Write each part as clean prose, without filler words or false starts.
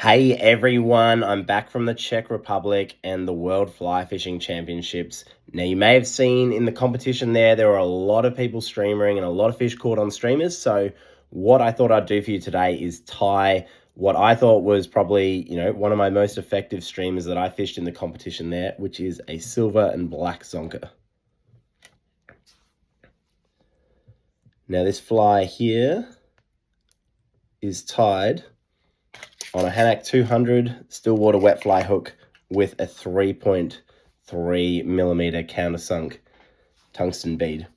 Hey everyone, I'm back from the Czech Republic and the World Fly Fishing Championships. Now you may have seen in the competition there were a lot of people streamering and a lot of fish caught on streamers. So what I thought I'd do for you today is tie what I thought was probably, one of my most effective streamers that I fished in the competition there, which is a silver and black zonker. Now this fly here is tied on a Hanak 200 stillwater wet fly hook with a 3.3 millimeter countersunk tungsten bead.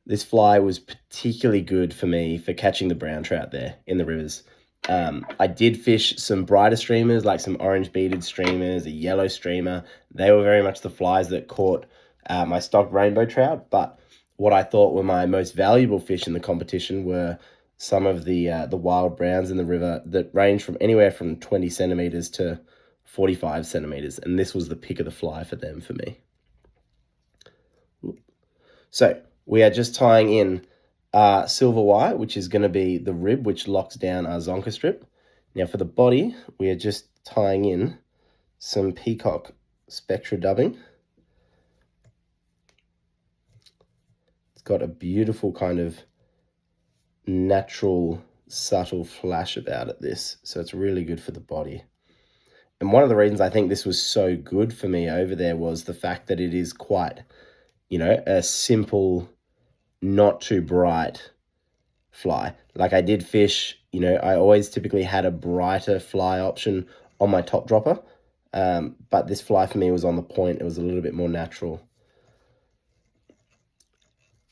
This fly was particularly good for me for catching the brown trout there in the rivers. I did fish some brighter streamers, like some orange beaded streamers, a yellow streamer. They were very much the flies that caught my stocked rainbow trout, but what I thought were my most valuable fish in the competition were some of the wild browns in the river that range from anywhere from 20 centimeters to 45 centimeters. And this was the pick of the fly for them for me. So we are just tying in silver wire, which is going to be the rib, which locks down our zonker strip. Now for the body, we are just tying in some Peacock spectra dubbing. It's got a beautiful kind of natural subtle flash about it, so it's really good for the body. And one of the reasons I think this was so good for me over there was the fact that it is quite, a simple, not too bright fly. Like I did fish, I always typically had a brighter fly option on my top dropper, but this fly for me was on the point. It was a little bit more natural.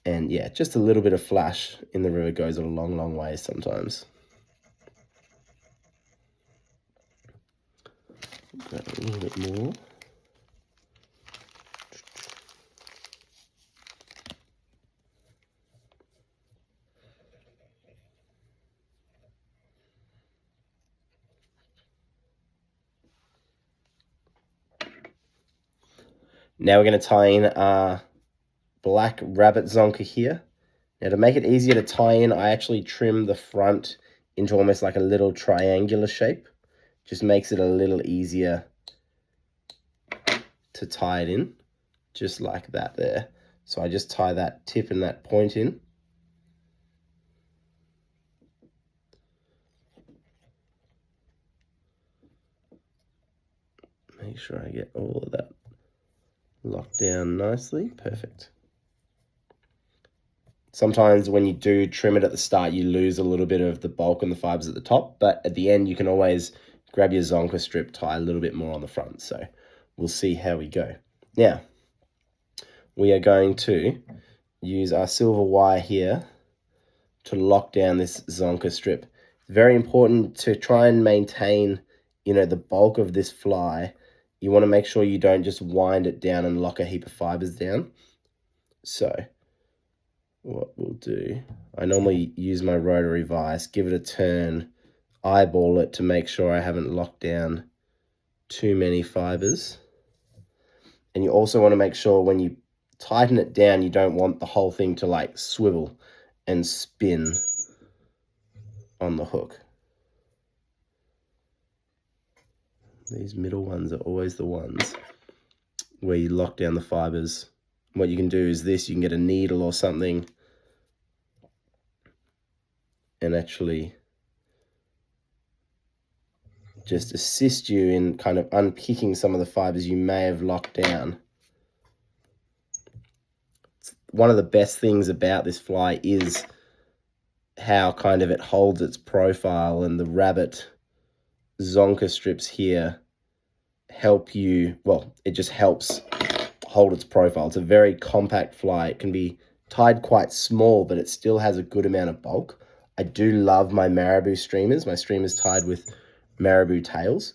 And yeah, just a little bit of flash in the river goes a long, long way sometimes. Got a little bit more. Now we're going to tie in our black rabbit zonker here. Now to make it easier to tie in, I actually trim the front into almost like a little triangular shape. Just makes it a little easier to tie it in, just like that there. So I just tie that tip and that point in. Make sure I get all of that locked down nicely. Perfect. Sometimes when you do trim it at the start, you lose a little bit of the bulk and the fibers at the top, but at the end, you can always grab your zonker strip, tie a little bit more on the front. So we'll see how we go. Now, we are going to use our silver wire here to lock down this zonker strip. Very important to try and maintain, the bulk of this fly. You want to make sure you don't just wind it down and lock a heap of fibers down. So what we'll do, I normally use my rotary vise, give it a turn, eyeball it to make sure I haven't locked down too many fibers. And you also want to make sure when you tighten it down, you don't want the whole thing to like swivel and spin on the hook. These middle ones are always the ones where you lock down the fibers. What you can do is this, you can get a needle or something and actually just assist you in kind of unpicking some of the fibers you may have locked down. One of the best things about this fly is how kind of it holds its profile, and the rabbit zonker strips here help you, well, it just helps hold its profile. It's a very compact fly. It can be tied quite small, but it still has a good amount of bulk. I do love my marabou streamers. My streamers tied with marabou tails,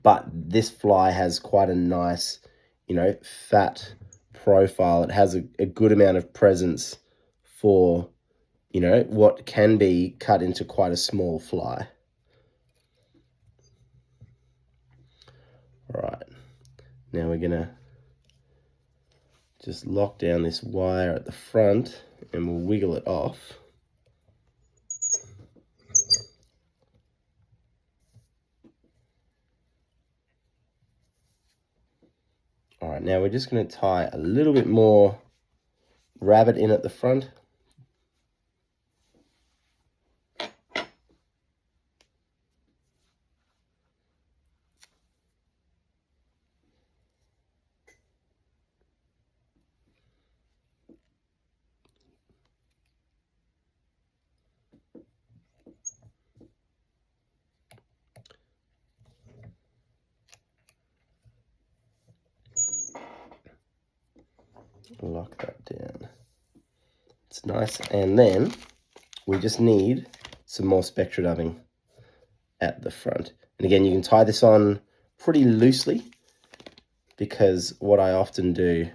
but this fly has quite a nice, fat profile. It has a good amount of presence for, what can be cut into quite a small fly. All right, now we're gonna just lock down this wire at the front and we'll wiggle it off. All right, now we're just going to tie a little bit more rabbit in at the front. Lock that down. It's nice. And then we just need some more spectra dubbing at the front. And again, you can tie this on pretty loosely, because what I often do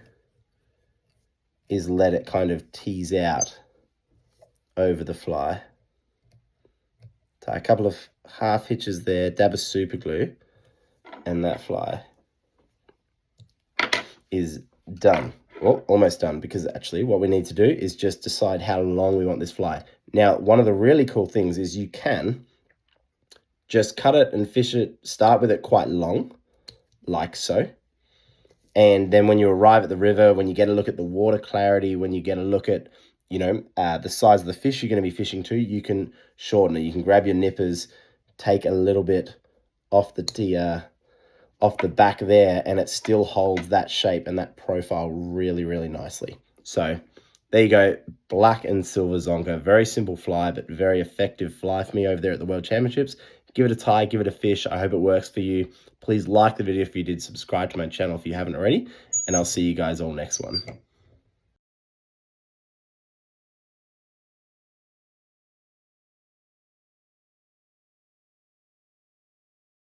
is let it kind of tease out over the fly. Tie a couple of half hitches there, dab of super glue, and that fly is done. Well, almost done, because actually what we need to do is just decide how long we want this fly. Now, one of the really cool things is you can just cut it and fish it, start with it quite long, like so. And then when you arrive at the river, when you get a look at the water clarity, when you get a look at, you know, the size of the fish you're going to be fishing to, you can shorten it. You can grab your nippers, take a little bit off the back there, and it still holds that shape and that profile really, really nicely. So there you go, black and silver zonker. Very simple fly, but very effective fly for me over there at the World Championships. Give it a tie, give it a fish. I hope it works for you. Please like the video if you did, subscribe to my channel if you haven't already, and I'll see you guys all next one.